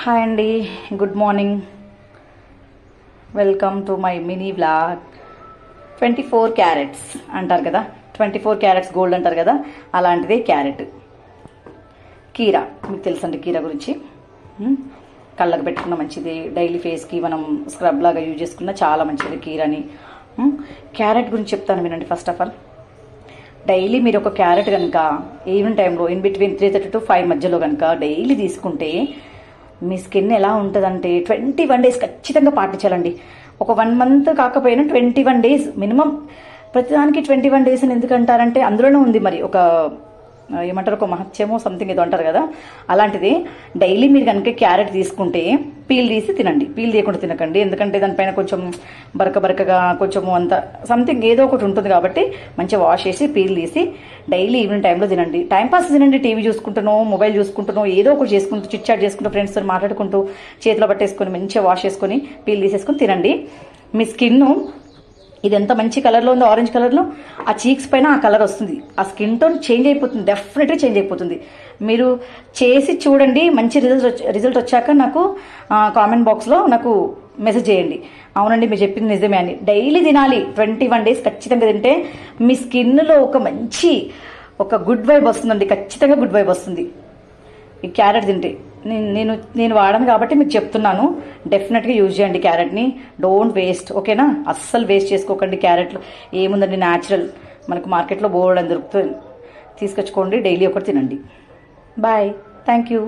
Hi అండి, good morning. Welcome to my mini vlog. 24 carats అంటారు కదా, 24 క్యారెట్స్ గోల్డ్ అంటారు కదా, అలాంటిదే క్యారెట్. కీరా మీకు తెలుసండి, కీరా గురించి. కళ్ళకు పెట్టుకున్న మంచిది, డైలీ ఫేస్కి మనం స్క్రబ్ లాగా యూజ్ చేసుకున్న చాలా మంచిది కీరాని. క్యారెట్ గురించి చెప్తాను వినండి. ఫస్ట్ ఆఫ్ ఆల్, డైలీ మీరు ఒక క్యారెట్ కనుక ఈవినింగ్ టైంలో ఇన్ బిట్వీన్ 3:30 to 5 మధ్యలో కనుక డైలీ తీసుకుంటే మీ స్కిన్ ఎలా ఉంటుందంటే 21 days ఖచ్చితంగా పాటించాలండి. ఒక 1 month కాకపోయినా 21 days మినిమం. ప్రతిదానికి 21 days అని ఎందుకంటారంటే అందులోనే ఉంది మరి ఒక ఏమంటారు, ఒక మహత్యమో సంథింగ్ ఏదో అంటారు కదా, అలాంటిది. డైలీ మీరు కనుక క్యారెట్ తీసుకుంటే పీల్ తీసి తినండి, పీల్ తీయకుండా తినకండి. ఎందుకంటే దానిపైన కొంచెం బరకగా కొంచెము అంత సంథింగ్ ఏదో ఒకటి ఉంటుంది కాబట్టి మంచిగా వాష్ చేసి పీల్ తీసి డైలీ ఈవినింగ్ టైంలో తినండి. టైంపాస్ తినండి, టీవీ చూసుకుంటునో మొబైల్ చూసుకుంటునో ఏదో ఒకటి చేసుకుంటూ చిట్ చాట్ చేసుకుంటూ ఫ్రెండ్స్తో మాట్లాడుకుంటూ చేతిలో పట్టేసుకొని మంచిగా వాష్ చేసుకొని పీల్ తీసేసుకొని తినండి. మీ స్కిన్ ఇది ఎంత మంచి కలర్లో ఉందో, ఆరెంజ్ కలర్లో, ఆ చీక్స్ పైన ఆ కలర్ వస్తుంది. ఆ స్కిన్ టోన్ చేంజ్ అయిపోతుంది, డెఫినెట్గా చేంజ్ అయిపోతుంది. మీరు చేసి చూడండి. మంచి రిజల్ట్ వచ్చాక నాకు కామెంట్ బాక్స్లో నాకు మెసేజ్ చేయండి. అవునండి మీరు చెప్పింది నిజమే అని. డైలీ తినాలి, 21 days ఖచ్చితంగా తింటే మీ స్కిన్లో ఒక గుడ్ వైబ్ వస్తుందండి. ఖచ్చితంగా గుడ్ వైబ్ వస్తుంది ఈ క్యారెట్ తింటే. నేను వాడను కాబట్టి మీకు చెప్తున్నాను. డెఫినెట్గా యూజ్ చేయండి క్యారెట్ని. డోంట్ వేస్ట్, ఓకేనా? అస్సలు వేస్ట్ చేసుకోకండి. క్యారెట్లు ఏముందండి, న్యాచురల్, మనకు మార్కెట్లో బోల్డ్ అని దొరుకుతుంది. తీసుకొచ్చుకోండి, డైలీ ఒకటి తినండి. Bye, thank you.